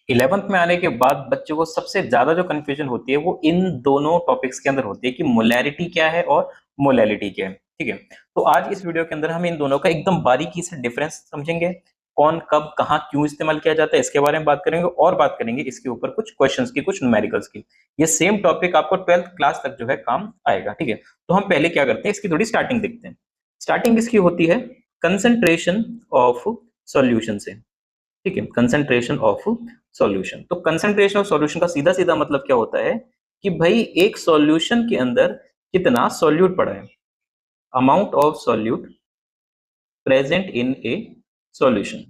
11th में आने के बाद बच्चों को सबसे ज्यादा जो कंफ्यूजन होती है वो इन दोनों टॉपिक्स के अंदर होती है कि मोलैरिटी क्या है और मोलैलिटी क्या है। ठीक है, तो आज इस वीडियो के अंदर हम इन दोनों का एकदम बारीकी से डिफरेंस समझेंगे, कौन कब कहाँ क्यों इस्तेमाल किया जाता है इसके बारे में बात करेंगे, और बात करेंगे इसके ऊपर कुछ क्वेश्चंस की, कुछ न्यूमेरिकल्स की। ये सेम टॉपिक आपको 12th क्लास तक जो है काम आएगा। ठीक है, तो हम पहले क्या करते हैं, इसकी थोड़ी स्टार्टिंग देखते हैं। स्टार्टिंग इसकी होती है कंसंट्रेशन ऑफ सॉल्यूशन से। ठीक है, कंसंट्रेशन ऑफ सॉल्यूशन। तो कंसंट्रेशन ऑफ सॉल्यूशन का सीधा सीधा मतलब क्या होता है कि भाई एक सॉल्यूशन के अंदर कितना सॉल्यूट पड़ा है, amount of solute present in A solution.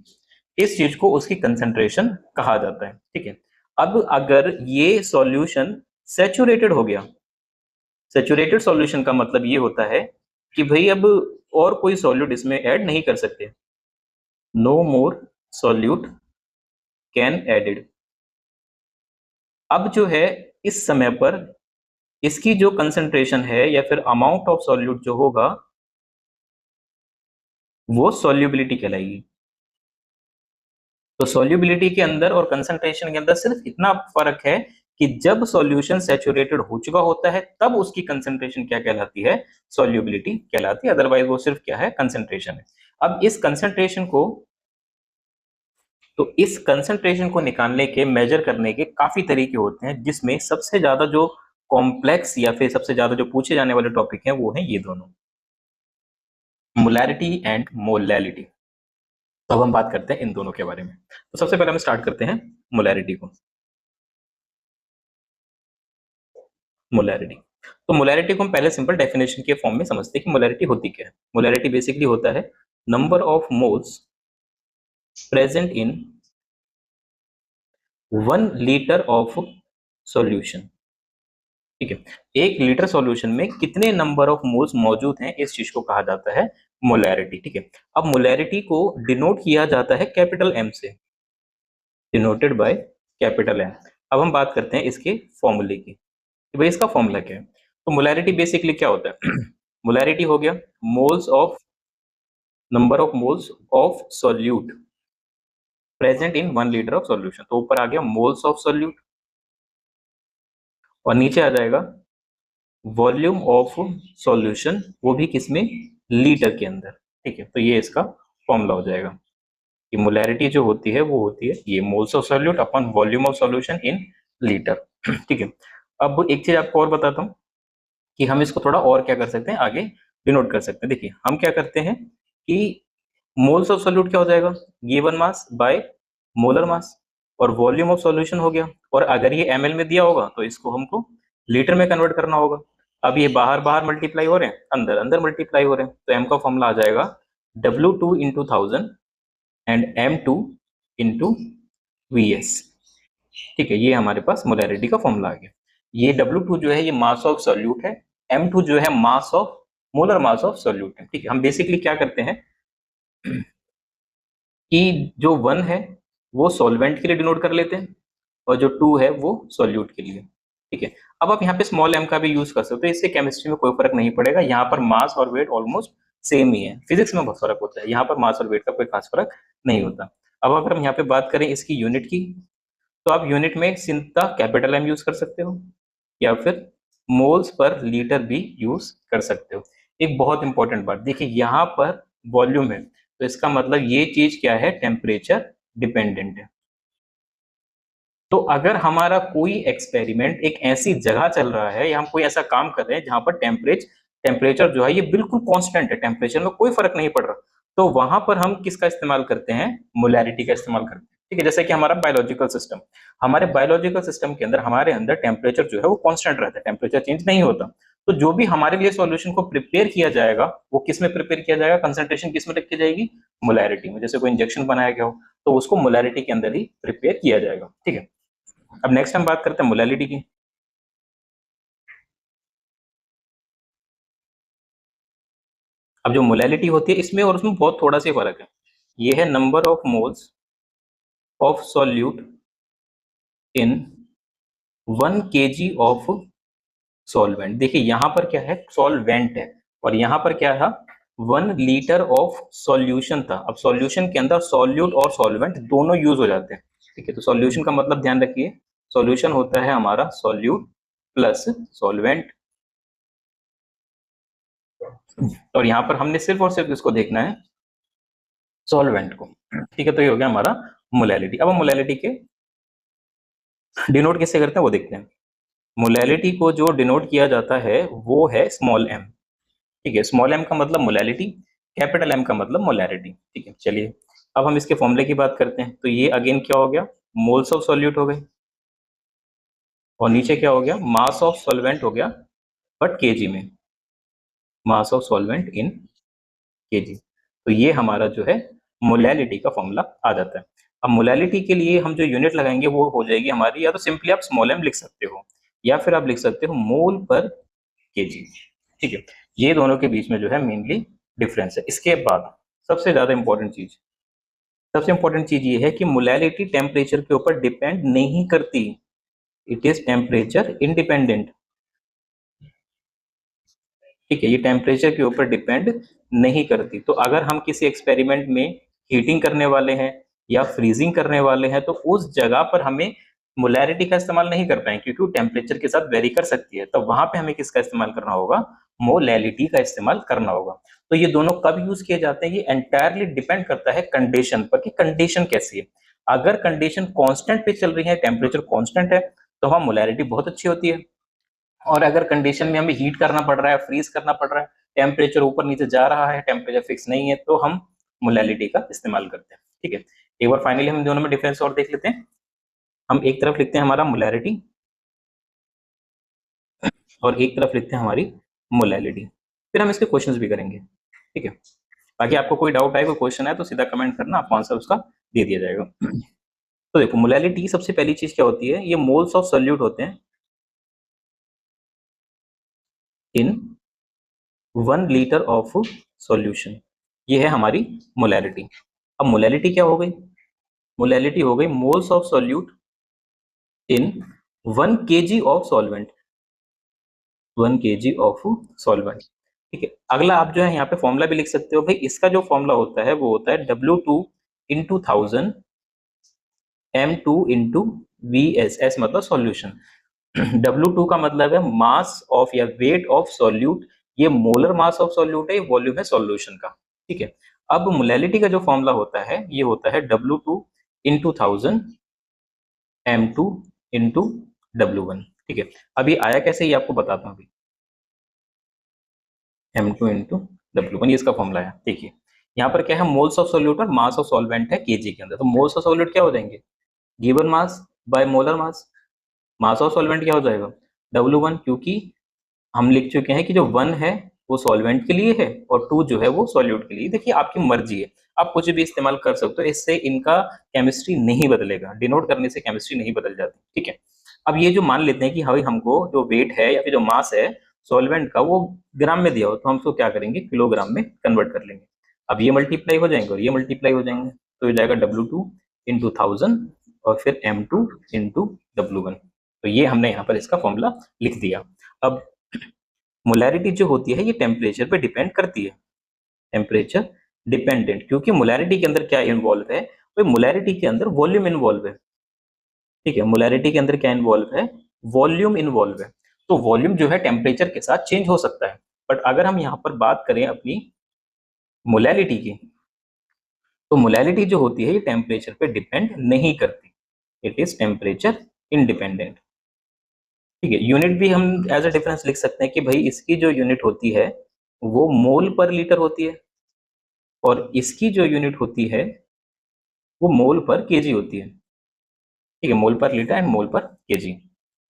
इस चीज को उसकी कंसंट्रेशन कहा जाता है। ठीक है, अब अगर ये सॉल्यूशन सैचुरेटेड हो गया, सैचुरेटेड सॉल्यूशन का मतलब ये होता है कि भाई अब और कोई सॉल्यूट इसमें ऐड नहीं कर सकते, no more solute can added. अब जो है इस समय पर इसकी जो कंसंट्रेशन है या फिर अमाउंट ऑफ सॉल्यूट जो होगा वो सॉल्युबिलिटी कहलाएगी। तो सॉल्युबिलिटी के अंदर और कंसंट्रेशन के अंदर सिर्फ इतना फर्क है कि जब सॉल्यूशन सैचुरेटेड हो चुका होता है तब उसकी कंसंट्रेशन क्या कहलाती है, सॉल्युबिलिटी कहलाती है, अदरवाइज वो सिर्फ क्या है, कंसंट्रेशन है। अब इस कंसंट्रेशन को निकालने के, मेजर करने के काफी तरीके होते हैं, जिसमें सबसे ज्यादा जो कॉम्प्लेक्स या फिर सबसे ज्यादा जो पूछे जाने वाले टॉपिक हैं वो हैं ये दोनों, मोलैरिटी एंड मोलैलिटी। तो अब हम बात करते हैं इन दोनों के बारे में। तो सबसे पहले हम स्टार्ट करते हैं मोलैरिटी को। मोलैरिटी, तो मोलैरिटी को हम पहले सिंपल डेफिनेशन के फॉर्म में समझते हैं कि मोलैरिटी होती क्या है। मोलैरिटी बेसिकली होता है number of moles present in 1 litre of solution. ठीक है, 1 लीटर सॉल्यूशन में कितने नंबर ऑफ मोल्स मौजूद हैं, इस चीज को कहा जाता है मोलैरिटी। ठीक है, अब मोलैरिटी को डिनोट किया जाता है कैपिटल एम से, डिनोटेड बाय कैपिटल एम। अब हम बात करते हैं इसके फॉर्मूले की कि भाई इसका फॉर्मूला क्या है। तो मोलैरिटी बेसिकली क्या होता है मोलैरिटी हो गया moles of, number of moles of solute present in 1 litre of solution. तो ऊपर आ गया मोल्स ऑफ सॉल्यूट और नीचे आ जाएगा वॉल्यूम ऑफ सॉल्यूशन, वो भी किसमें, लीटर के अंदर। ठीक है, तो ये इसका फॉर्मूला हो जाएगा कि मोलैरिटी जो होती है वो होती है ये moles of solute upon volume of solution in litre. ठीक है, अब एक चीज आपको और बताता हूँ कि हम इसको थोड़ा और क्या कर सकते हैं, आगे डिनोट कर सकते हैं। देखिए हम क्या करते हैं कि मोल्स ऑफ सॉल्यूट क्या हो जाएगा, गिवन मास बाय मोलर मास, और वॉल्यूम ऑफ सॉल्यूशन हो गया, और अगर ये ml में दिया होगा तो इसको हमको लीटर में कन्वर्ट करना होगा। अब ये बाहर बाहर मल्टीप्लाई हो रहे हैं, अंदर अंदर मल्टीप्लाई हो रहे हैं, तो m का फॉर्मूला आ जाएगा W2 into 1000 and M2 into VS। ठीक है, ये हमारे पास मोलैरिटी का फॉर्मूला आ गया। ये W2 जो है ये मास ऑफ सॉल्यूट है, M2 जो है mass of, molar mass of solute है। ठीक है, हम बेसिकली क्या करते हैं कि जो 1 है वो सॉल्वेंट के लिए डिनोट कर लेते हैं और जो 2 है वो सॉल्यूट के लिए। ठीक है, अब आप यहाँ पे स्मॉल m का भी यूज कर सकते हो, इससे केमिस्ट्री में कोई फर्क नहीं पड़ेगा। यहाँ पर मास और वेट ऑलमोस्ट सेम ही है, फिजिक्स में बहुत फर्क होता है, यहाँ पर मास और वेट का कोई खास फर्क नहीं होता। अब अगर हम यहाँ पे बात करें इसकी यूनिट की, तो आप यूनिट में सीधा कैपिटल M यूज कर सकते हो या फिर मोल्स पर लीटर भी यूज कर सकते हो। एक बहुत इंपॉर्टेंट बात देखिए, यहाँ पर वॉल्यूम है तो इसका मतलब ये चीज क्या है, टेम्परेचर डिपेंडेंट है। तो अगर हमारा कोई एक्सपेरिमेंट एक ऐसी जगह चल रहा है या हम कोई ऐसा काम कर रहे हैं जहां पर टेम्परेचर जो है ये बिल्कुल कांस्टेंट है, टेम्परेचर में कोई फर्क नहीं पड़ रहा, तो वहां पर हम किसका इस्तेमाल करते हैं, मोलैरिटी का इस्तेमाल करते हैं। ठीक है, जैसे कि हमारा बायोलॉजिकल सिस्टम, हमारे बायोलॉजिकल सिस्टम के अंदर हमारे अंदर टेम्परेचर जो है वो कांस्टेंट रहता है, टेम्परेचर चेंज नहीं होता। तो जो भी हमारे लिए सॉल्यूशन को प्रिपेयर किया जाएगा वो किस में प्रिपेयर किया जाएगा, कंसंट्रेशन किस में रखी जाएगी, मोलैरिटी में। जैसे कोई इंजेक्शन बनाया गया हो तो उसको मोलैरिटी के अंदर ही प्रिपेयर किया जाएगा। ठीक है, अब नेक्स्ट हम बात करते हैं मोलैलिटी की। अब जो मोलैलिटी होती है इसमें और उसमें बहुत थोड़ा सा फर्क है। ये है number of moles of solute in 1 kg of solvent. देखिए यहाँ पर क्या है, सॉल्वेंट है, और यहाँ पर क्या है, 1 लीटर ऑफ सॉल्यूशन था। अब सॉल्यूशन के अंदर सॉल्यूट और सॉल्वेंट दोनों यूज हो जाते हैं। ठीक है, तो सॉल्यूशन का मतलब ध्यान रखिए, सॉल्यूशन होता है हमारा सॉल्यूट प्लस सॉल्वेंट, और यहाँ पर हमने सिर्फ और सिर्फ इसको देखना है सॉल्वेंट को। ठीक है, तो ये हो गया हमारा मोलैलिटी। अब हम मोलैलिटी के डिनोट कैसे करते हैं वो देखते हैं। मोलैलिटी को जो डिनोट किया जाता है वो है स्मॉल एम। ठीक है, स्मॉल एम का मतलब मोलैलिटी, कैपिटल एम का मतलब मोलैरिटी। ठीक है, चलिए अब हम इसके फॉर्मूले की बात करते हैं। तो ये अगेन क्या हो गया, मोल्स ऑफ सॉल्यूट हो गए, और नीचे क्या हो गया, मास ऑफ सॉल्वेंट हो गया, बट केजी में, mass of solvent in KG. तो ये हमारा जो है मोलैलिटी का फॉर्मूला आ जाता है। अब मोलैलिटी के लिए हम जो यूनिट लगाएंगे वो हो जाएगी हमारी, या तो सिंपली आप स्मॉल एम लिख सकते हो, या फिर आप लिख सकते हो मोल पर केजी। ठीक है, ये दोनों के बीच में जो है मेनली डिफरेंस है। इसके बाद सबसे ज्यादा इंपॉर्टेंट चीज, सबसे इंपॉर्टेंट चीज ये है कि मोलैलिटी टेम्परेचर के ऊपर डिपेंड नहीं करती, इट इज टेम्परेचर इंडिपेंडेंट। ठीक है, ये टेम्परेचर के ऊपर डिपेंड नहीं करती। तो अगर हम किसी एक्सपेरिमेंट में हीटिंग करने वाले हैं या फ्रीजिंग करने वाले हैं तो उस जगह पर हमें मोलैरिटी का इस्तेमाल नहीं कर पाएंगे, क्योंकि वो टेम्परेचर के साथ वेरी कर सकती है। तो वहां पे हमें किसका इस्तेमाल करना होगा, मोलैलिटी का इस्तेमाल करना होगा। तो ये दोनों कब यूज किए जाते हैं, ये एंटायरली डिपेंड करता है कंडीशन पर, कि कंडीशन कैसी है। अगर कंडीशन कांस्टेंट पे चल रही है, टेम्परेचर कांस्टेंट है, तो वहां मोलैरिटी बहुत अच्छी होती है। और अगर कंडीशन में हमें हीट करना पड़ रहा है, फ्रीज करना पड़ रहा है, टेम्परेचर ऊपर नीचे जा रहा है, टेम्परेचर फिक्स नहीं है, तो हम मोलैलिटी का इस्तेमाल करते हैं। ठीक है, एक बार फाइनली हम दोनों में डिफरेंस और देख लेते हैं। हम एक तरफ लिखते हैं हमारा मोलैरिटी, और एक तरफ लिखते हैं हमारी मोलैलिटी। फिर हम इसके क्वेश्चंस भी करेंगे। ठीक है, बाकी आपको कोई डाउट आए, कोई क्वेश्चन है तो सीधा कमेंट करना, आपको आंसर उसका दे दिया जाएगा। तो देखो, मोलैलिटी सबसे पहली चीज क्या होती है, ये मोल्स ऑफ सोल्यूट होते हैं इन 1 लीटर ऑफ सॉल्यूशन। ये है हमारी मोलैलिटी। अब मोलैलिटी क्या हो गई, मोलैलिटी हो गई moles of solute in 1 kg of solvent, 1 kg of solvent. ठीक है, अगला आप जो है यहाँ पे फॉर्मूला भी लिख सकते हो भाई। इसका जो फॉर्मूला होता है वो होता है W2 × 1000 M2 × VS, S मतलब सॉल्यूशन। W2 का मतलब है मास ऑफ या वेट ऑफ सॉल्यूट, ये मोलर मास ऑफ सॉल्यूट है, ये वॉल्यूम है सॉल्यूशन का। ठीक है, अब मोलैलिटी का जो फॉर्मूला होता है ये होता है W2 × 1000 M2 × W1। ठीक है, अब ये आया कैसे ये आपको बताता हूँ अभी। M2 × W1 ये इसका फॉर्मूला है। देखिए यहाँ पर क्या है, मोल्स ऑफ सॉल्यूट और मास ऑफ सॉल्वेंट है केजी के अंदर। तो मोल्स ऑफ सॉल्यूट क्या हो जाएंगे, given mass by molar mass. Mass of solvent क्या हो जाएगा, W1, क्योंकि हम लिख चुके हैं कि जो 1 है वो सॉल्वेंट के लिए है और 2 जो है वो सॉल्यूट के लिए। देखिए आपकी मर्जी है, आप कुछ भी इस्तेमाल कर सकते हो, इससे इनका केमिस्ट्री नहीं बदलेगा, डिनोट करने से केमिस्ट्री नहीं बदल जाती। ठीक है, अब ये जो मान लेते हैं कि भाई हमको जो वेट है या फिर जो मास है सॉल्वेंट का वो ग्राम में दिया हो, तो हम उसको क्या करेंगे, किलोग्राम में कन्वर्ट कर लेंगे। अब ये मल्टीप्लाई हो जाएंगे और ये मल्टीप्लाई हो जाएंगे, तो ये जाएगा W2 × 1000 और फिर M2 × W1। तो ये हमने यहाँ पर इसका फॉर्मूला लिख दिया। अब मोलैरिटी जो होती है ये टेम्परेचर पे डिपेंड करती है, टेम्परेचर डिपेंडेंट, क्योंकि मोलैरिटी के अंदर क्या इन्वॉल्व है, तो मोलैरिटी के अंदर वॉल्यूम इन्वॉल्व है। ठीक है, मोलैरिटी के अंदर क्या इन्वॉल्व है, वॉल्यूम इन्वॉल्व है। तो वॉल्यूम जो है टेम्परेचर के साथ चेंज हो सकता है, बट अगर हम यहाँ पर बात करें अपनी मोलैलिटी की, तो मोलैलिटी जो होती है ये टेम्परेचर पे डिपेंड नहीं करती, इट इज टेम्परेचर इंडिपेंडेंट। ठीक है, यूनिट भी हम एज अ डिफरेंस लिख सकते हैं कि भाई इसकी जो यूनिट होती है वो मोल पर लीटर होती है, और इसकी जो यूनिट होती है वो मोल पर केजी होती है। ठीक है, मोल पर लीटर एंड मोल पर केजी।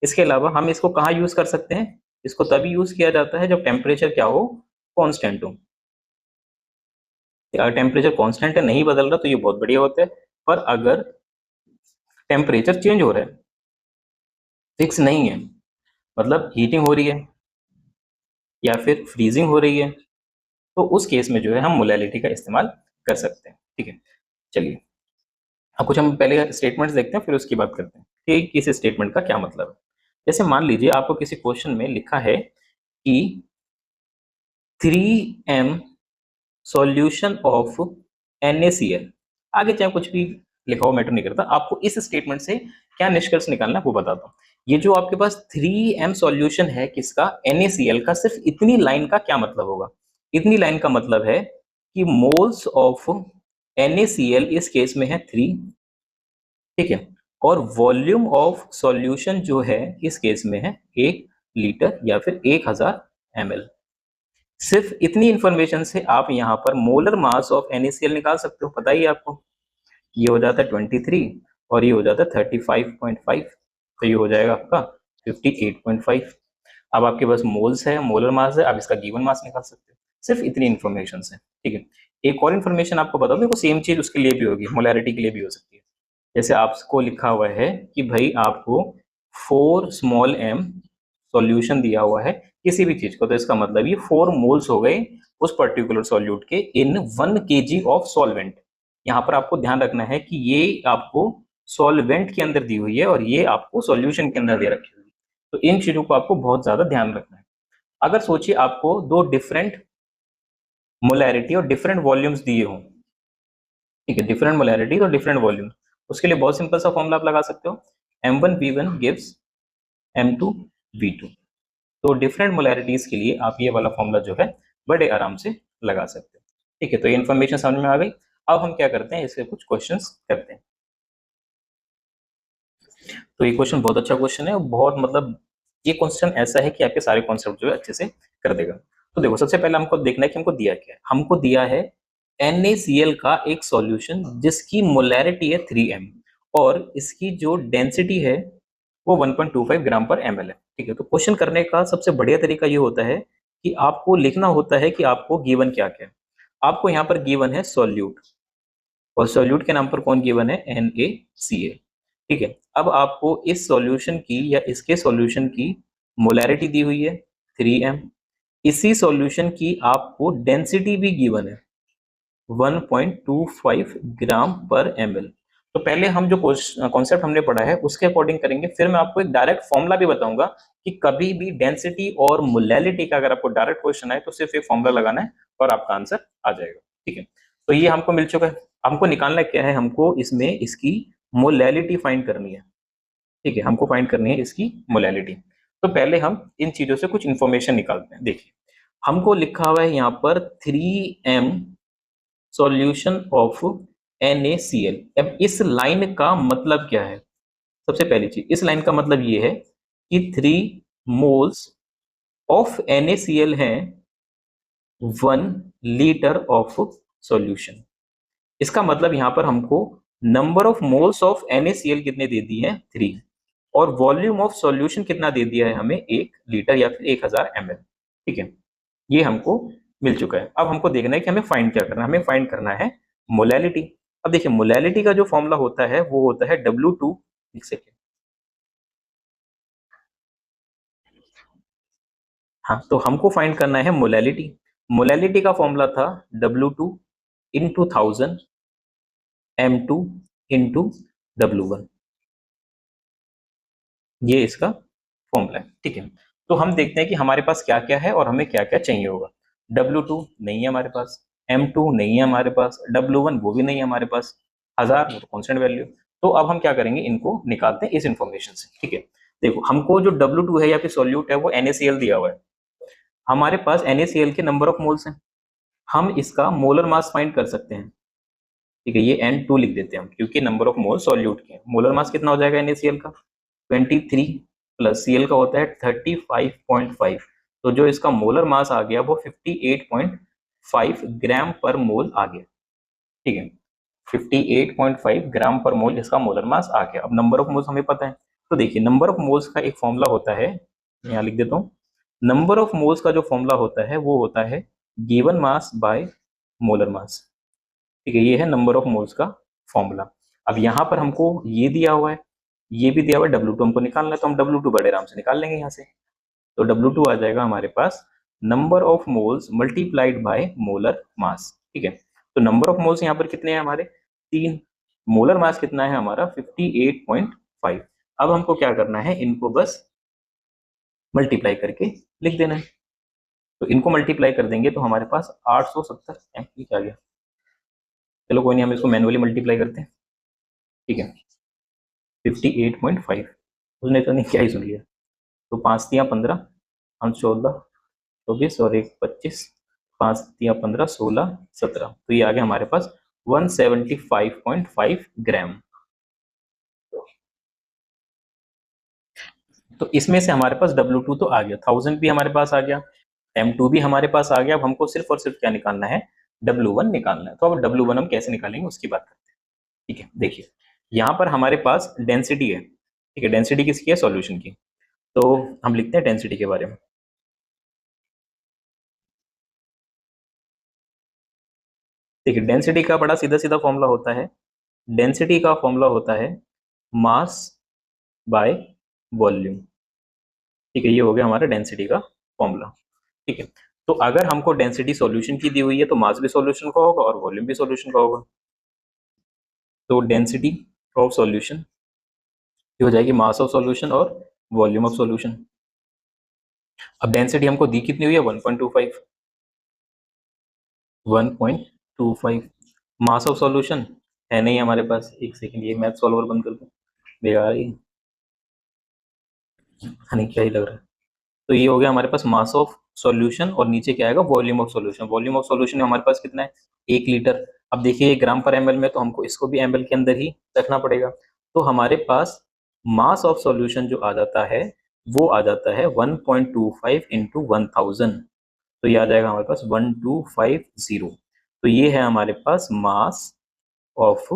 इसके अलावा हम इसको कहाँ यूज कर सकते हैं, इसको तभी यूज किया जाता है जब टेम्परेचर क्या हो, कांस्टेंट हो। अगर टेम्परेचर कांस्टेंट है, नहीं बदल रहा, तो ये बहुत बढ़िया होता है। पर अगर टेम्परेचर चेंज हो रहा है, फिक्स नहीं है, मतलब हीटिंग हो रही है या फिर फ्रीजिंग हो रही है, तो उस केस में जो है हम मोलैलिटी का इस्तेमाल कर सकते हैं। ठीक है, चलिए अब कुछ हम पहले स्टेटमेंट्स देखते हैं, फिर उसकी बात करते हैं कि किस स्टेटमेंट का क्या मतलब है। जैसे मान लीजिए आपको किसी क्वेश्चन में लिखा है कि 3m सॉल्यूशन ऑफ NaCl, आगे चाहे कुछ भी लिखा हुआ मैटर नहीं करता, आपको इस स्टेटमेंट से क्या निष्कर्ष निकालना है वो बताता हूँ। ये जो आपके पास 3m सॉल्यूशन है किसका, NaCl का, सिर्फ इतनी लाइन का क्या मतलब होगा? इतनी लाइन का मतलब है कि मोल्स ऑफ NaCl इस केस में है 3, ठीक है, और वॉल्यूम ऑफ सॉल्यूशन जो है इस केस में है 1 लीटर या फिर 1000 ml। सिर्फ इतनी इंफॉर्मेशन से आप यहाँ पर मोलर मास ऑफ NaCl निकाल सकते हो। पता ही है आपको, ये हो जाता है 23 और ये हो जाता है 35.5, तो ये हो जाएगा आपका 58.5। अब आपके पास मोल्स है, मोलर मास है, आप इसका गिवन मास निकाल सकते हो सिर्फ इतनी इंफॉर्मेशन से, ठीक है। एक और इन्फॉर्मेशन आपको बता दूं, सेम चीज उसके लिए भी होगी, मोलैरिटी के लिए भी हो सकती है। जैसे आपको लिखा हुआ है कि भाई आपको 4 स्मॉल m सॉल्यूशन दिया हुआ है किसी भी चीज को, तो इसका मतलब ये 4 मोल्स हो गए उस पर्टिकुलर सॉल्यूट के इन 1 kg ऑफ सॉल्वेंट। यहाँ पर आपको ध्यान रखना है कि ये आपको सॉल्वेंट के अंदर दी हुई है और ये आपको सॉल्यूशन के अंदर दे रखी हुई है, तो इन चीजों को आपको बहुत ज्यादा ध्यान रखना है। अगर सोचिए आपको दो डिफरेंट मोलैरिटी और डिफरेंट वॉल्यूम्स दिए हों, ठीक है, डिफरेंट मोलैरिटी और डिफरेंट वॉल्यूम, उसके लिए बहुत सिंपल सा फॉर्मूला आप लगा सकते हो, m1v1 गिव्स m2v2। तो डिफरेंट मोलैरिटीज के लिए आप ये वाला फॉर्मूला जो है बड़े आराम से लगा सकते हो, ठीक है। तो ये इन्फॉर्मेशन समझ में आ गई। अब हम क्या करते हैं, इसके कुछ क्वेश्चंस करते हैं। तो ये क्वेश्चन बहुत अच्छा क्वेश्चन है, बहुत मतलब ये क्वेश्चन ऐसा है कि आपके सारे कॉन्सेप्ट जो है अच्छे से कर देगा। तो देखो, सबसे पहले हमको देखना है कि हमको दिया क्या है। हमको दिया है NaCl का एक सॉल्यूशन जिसकी मोलैरिटी है 3m और इसकी जो डेंसिटी है वो 1.25 ग्राम पर ml है, ठीक है। तो क्वेश्चन करने का सबसे बढ़िया तरीका ये होता है कि आपको लिखना होता है कि आपको गिवन क्या क्या है। आपको यहाँ पर गिवन है सॉल्यूट, और सॉल्यूट के नाम पर कौन गिवन है, NaCl, ठीक है। अब आपको इस सॉल्यूशन की या इसके सॉल्यूशन की मोलैरिटी दी हुई है 3m, इसी सॉल्यूशन की आपको डेंसिटी भी गिवन है 1.25 ग्राम पर ml। तो पहले हम जो कॉन्सेप्ट हमने पढ़ा है उसके अकॉर्डिंग करेंगे, फिर मैं आपको एक डायरेक्ट फॉर्मूला भी बताऊंगा कि कभी भी डेंसिटी और मोलैरिटी का अगर आपको डायरेक्ट क्वेश्चन आए तो सिर्फ एक फॉर्मूला लगाना है और आपका आंसर आ जाएगा, ठीक है। तो ये हमको मिल चुका है। हमको निकालना क्या है, हमको इसमें इसकी मोलैरिटी फाइंड करनी है, ठीक है, हमको फाइंड करनी है इसकी मोलैरिटी। तो पहले हम इन चीजों से कुछ इंफॉर्मेशन निकालते हैं। देखिए, हमको लिखा हुआ है यहाँ पर 3m सॉल्यूशन ऑफ NaCl। अब इस लाइन का मतलब क्या है, सबसे पहली चीज इस लाइन का मतलब ये है कि 3 मोल्स ऑफ NaCl है 1 लीटर ऑफ सॉल्यूशन। इसका मतलब यहाँ पर हमको number of moles of NaCl कितने दे दिए हैं, 3, और वॉल्यूम ऑफ सॉल्यूशन कितना दे दिया है हमें, 1 लीटर या फिर 1000 ml, ठीक है। ये हमको मिल चुका है। अब हमको देखना है कि हमें फाइंड क्या करना है, हमें फाइंड करना है मोलैलिटी। अब देखिए, मोलैलिटी का जो फॉर्मूला होता है वो होता है W2, एक सेकेंड, हाँ, तो हमको फाइंड करना है मोलैलिटी। मोलैलिटी का फॉर्मूला था W2 into 1000 M2 into W1, ये इसका फॉर्मूला है, ठीक है। तो हम देखते हैं कि हमारे पास क्या क्या है और हमें क्या क्या चाहिए होगा। W2 नहीं है हमारे पास, M2 नहीं है हमारे पास, W1 वो भी नहीं है हमारे पास, 1000 वो तो कॉन्स्टेंट वैल्यू। तो अब हम क्या करेंगे, इनको निकालते हैं इस इंफॉर्मेशन से, ठीक है। देखो, हमको जो W2 है या फिर सॉल्यूट है वो NaCl दिया हुआ है, हमारे पास NaCl के नंबर ऑफ मोल्स हैं, हम इसका मोलर मास फाइंड कर सकते हैं, ठीक है। ये N2 लिख देते हैं हम, क्योंकि नंबर ऑफ मोल सॉल्यूट के, मोलर मास कितना हो जाएगा NaCl का, 23 प्लस Cl का होता है 35.5, तो जो इसका मोलर मास आ गया वो 58.5 ग्राम पर मोल आ गया, ठीक है। 58.5 ग्राम पर मोल इसका मोलर मास आ गया। अब नंबर ऑफ मोल्स हमें पता है, तो देखिए नंबर ऑफ मोल्स का एक फॉर्मूला होता है, यहाँ लिख देता हूँ। नंबर ऑफ मोल्स का जो फॉर्मूला होता है वो होता है given mass by molar mass, ठीक है। ये है नंबर ऑफ मोल्स का फॉर्मूला। अब यहाँ पर हमको ये दिया हुआ है, ये भी दिया हुआ है, W2 हमको निकालना है, तो हम W2 बड़े आराम से निकाल लेंगे यहाँ से। तो W2 आ जाएगा हमारे पास number of moles multiplied by molar mass, ठीक है। तो नंबर ऑफ मोल्स यहाँ पर कितने हैं हमारे, 3, मोलर मास कितना है हमारा 58.5। अब हमको क्या करना है, इनको बस मल्टीप्लाई करके लिख देना है। तो इनको मल्टीप्लाई कर देंगे तो हमारे पास 870 एमपी आ गया। चलो कोई नहीं, हम इसको मैनुअली मल्टीप्लाई करते हैं। ठीक है, 58.5, उसने तो नहीं क्या ही सुन लिया। तो 5×3 = 15, हम 14, 24 और 1 25, 5×3 = 15, 16, 17, तो ये आ गया हमारे पास 175.5 ग्राम। तो इसमें से हमारे पास W2 तो आ गया, 1000 भी हमारे पास आ गया, M2 भी हमारे पास आ गया। अब हमको सिर्फ और सिर्फ क्या निकालना है, W1 निकालना है। तो अब W1 हम कैसे निकालेंगे उसकी बात करते हैं। ठीक है, देखिए यहाँ पर हमारे पास डेंसिटी है। ठीक है, डेंसिटी किसकी है, सॉल्यूशन की। तो हम लिखते हैं डेंसिटी के बारे में। देखिए डेंसिटी का बड़ा सीधा सीधा फॉर्मूला होता है, डेंसिटी का फॉर्मूला होता है मास बाय वॉल्यूम। ठीक है, ये हो गया हमारा डेंसिटी का फॉर्मूला। ठीक है, तो अगर हमको डेंसिटी सॉल्यूशन की दी हुई है तो मास भी सॉल्यूशन का होगा और वॉल्यूम भी सॉल्यूशन का होगा। तो डेंसिटी ऑफ सॉल्यूशन ये हो जाएगी मास ऑफ सॉल्यूशन और वॉल्यूम ऑफ सॉल्यूशन। अब डेंसिटी हमको दी कितनी हुई है, 1.25, 1.25। मास ऑफ सॉल्यूशन है नहीं हमारे पास, एक सेकंड ये मैथ सॉल्वर बंद कर दूं, बेकार ही नहीं क्या ही लग रहा है। तो ये हो गया हमारे पास मास ऑफ सॉल्यूशन और नीचे क्या आएगा, volume of solution. Volume of solution हमारे पास कितना है, 1 लीटर। अब देखिए ग्राम पर एमएल में, तो हमको इसको भी एमएल के अंदर ही रखना पड़ेगा। तो हमारे पास मास ऑफ सॉल्यूशन जो आ जाता है वो आ जाता है 1.25 इंटू 1000। तो ये आ जाएगा हमारे पास 1250। तो ये है हमारे पास मास ऑफ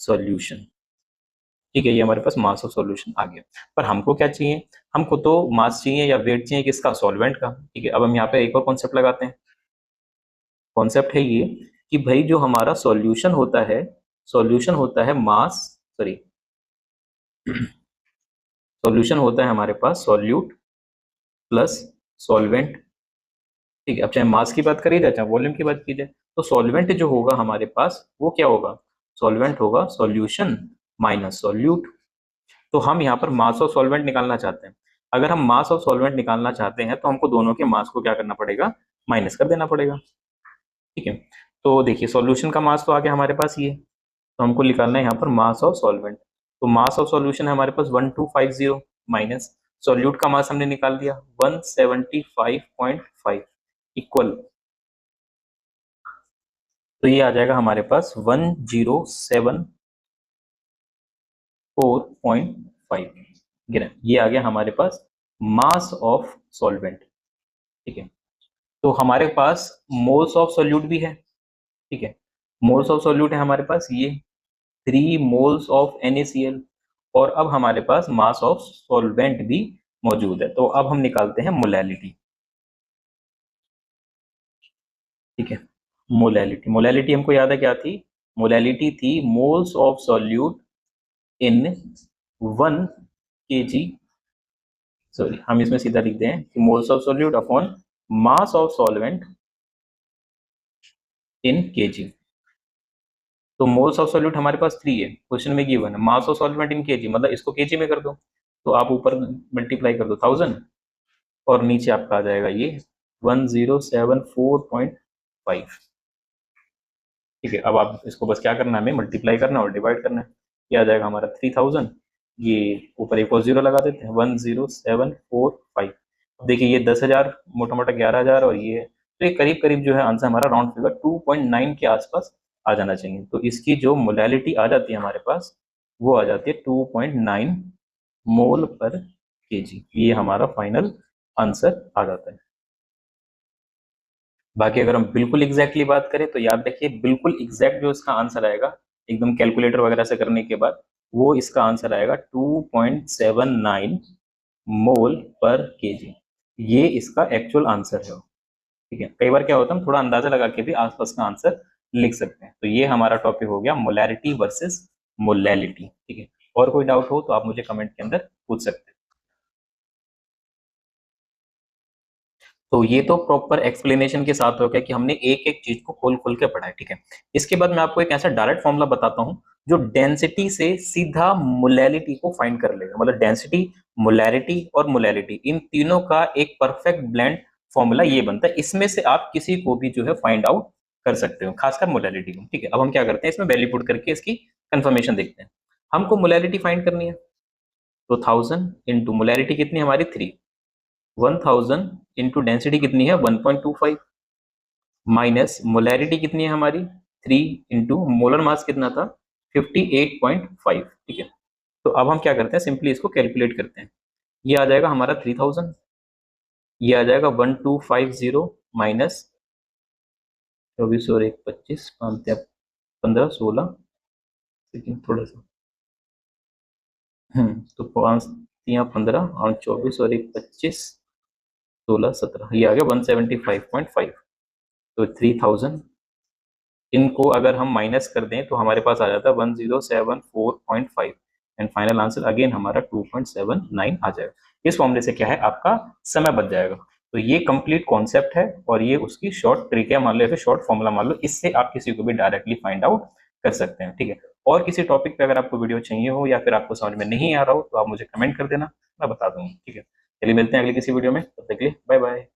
सॉल्यूशन। ठीक है, ये हमारे पास मास ऑफ सॉल्यूशन आ गया। पर हमको क्या चाहिए, हमको तो मास चाहिए या वेट चाहिए किसका, सॉल्वेंट का। ठीक है, अब हम यहाँ पे एक और कॉन्सेप्ट लगाते हैं। कॉन्सेप्ट है ये कि भाई जो हमारा सॉल्यूशन होता है, सॉल्यूशन होता है मास, सॉरी, सॉल्यूशन होता है हमारे पास सॉल्यूट प्लस सॉल्वेंट। ठीक है, अब चाहे मास की बात करी जाए चाहे वॉल्यूम की बात की जाए, तो सॉल्वेंट जो होगा हमारे पास वो क्या होगा, सॉल्वेंट होगा सॉल्यूशन माइनस सॉल्यूट। तो हम यहाँ पर मास ऑफ सॉल्वेंट निकालना चाहते हैं। अगर हम मास ऑफ सॉल्वेंट निकालना चाहते हैं तो हमको दोनों के मास को क्या करना पड़ेगा, माइनस कर देना पड़ेगा। ठीक है, तो देखिए सॉल्यूशन का मास तो आ गया हमारे पास ये, तो हमको निकालना है यहाँ पर मास ऑफ सॉल्वेंट। तो मास ऑफ सॉल्यूशन है हमारे पास 1250 माइनस सॉल्यूट का मास हमने निकाल दिया 175.5 इक्वल, तो ये आ जाएगा हमारे पास 1074.5 ग्राम। ये आ गया हमारे पास मास ऑफ सॉल्वेंट। ठीक है, तो हमारे पास मोल्स ऑफ सोल्यूट भी है। ठीक है, मोल्स ऑफ सोल्यूट है हमारे पास ये 3 मोल्स ऑफ NaCl, और अब हमारे पास मास ऑफ सॉल्वेंट भी मौजूद है। तो अब हम निकालते हैं मोलैलिटी। ठीक है, मोलैलिटी, मोलैलिटी हमको याद है क्या थी, मोलैलिटी थी moles of solute in 1 kg, sorry हम इसमें सीधा लिखते हैं कि moles of solute upon mass of solvent in kg। तो मोल्स ऑफ सॉल्यूट हमारे पास 3 है, क्वेश्चन में गिवन है। Mass of solvent in kg मतलब इसको kg में कर दो, तो आप ऊपर मल्टीप्लाई कर दो 1000 और नीचे आपका आ जाएगा ये 1074.5। ठीक है, अब आप इसको बस क्या करना है, हमें मल्टीप्लाई करना और डिवाइड करना है। ये आ जाएगा हमारा 3000, ये ऊपर एक और जीरो लगा देते हैं 10745। देखिए ये 10,000 मोटा मोटा 11,000 और ये, तो ये करीब करीब जो है आंसर हमारा राउंड फिगर 2.9 के आसपास आ जाना चाहिए। तो इसकी जो मोलैलिटी आ जाती है हमारे पास वो आ जाती है 2.9 मोल पर केजी। ये हमारा फाइनल आंसर आ जाता है। बाकी अगर हम बिल्कुल एग्जैक्टली बात करें तो याद रखिए बिल्कुल एग्जैक्ट जो इसका आंसर आएगा एकदम कैलकुलेटर वगैरह से करने के बाद, वो इसका आंसर आएगा 2.79 मोल पर केजी। ये इसका एक्चुअल आंसर है। ठीक है, कई बार क्या होता है हम थोड़ा अंदाजा लगा के भी आसपास का आंसर लिख सकते हैं। तो ये हमारा टॉपिक हो गया मोलैरिटी वर्सेस मोलैलिटी। ठीक है, और कोई डाउट हो तो आप मुझे कमेंट के अंदर पूछ सकते हैं। तो ये तो प्रॉपर एक्सप्लेनेशन के साथ हो गया कि हमने एक एक चीज को खोल खोल के पढ़ा है। ठीक है, इसके बाद मैं आपको एक ऐसा डायरेक्ट फॉर्मूला बताता हूँ जो डेंसिटी से सीधा मोलैलिटी को फाइंड कर लेगा। मतलब डेंसिटी, मोलैरिटी और मोलैलिटी इन तीनों का एक परफेक्ट ब्लेंड फॉर्मूला ये बनता है। इसमें से आप किसी को भी जो है फाइंड आउट कर सकते हो, खासकर मोलैलिटी को। ठीक है, अब हम क्या करते हैं, इसमें वैल्यू पुट करके इसकी कंफर्मेशन देखते हैं। हमको मोलैरिटी फाइंड करनी है, तो 1000 इंटू मोलैरिटी कितनी है हमारी 3, 1000 इंटू डेंसिटी कितनी है 1.25, माइनस मोलैरिटी कितनी है हमारी 3 इंटू मोलर मास कितना था 58.5। ठीक है, तो अब हम क्या करते हैं, सिंपली इसको कैलकुलेट करते हैं। ये आ जाएगा हमारा 3000, ये आ जाएगा 1250 माइनस 24 और 1 25, 15 16, लेकिन थोड़ा सा तो 5 3 15 और 24 और 1 25, 16 17, ये आ गया 175.5। तो 3000 इनको अगर हम माइनस कर दें तो हमारे पास आ जाता है 1074.5 एंड फाइनल आंसर अगेन हमारा 2.79 आ जाएगा। इस फॉर्मूले से क्या है, आपका समय बच जाएगा। तो ये कंप्लीट कॉन्सेप्ट है और ये उसकी शॉर्ट ट्रिक है मान लो, या फिर शॉर्ट फॉर्मूला मान लो, इससे आप किसी को भी डायरेक्टली फाइंड आउट कर सकते हैं। ठीक है, और किसी टॉपिक पे अगर आपको वीडियो चाहिए हो या फिर आपको समझ में नहीं आ रहा हो तो आप मुझे कमेंट कर देना, मैं बता दूंगा। ठीक है, चलिए मिलते हैं अगली किसी वीडियो में, तब तक के लिए बाय बाय।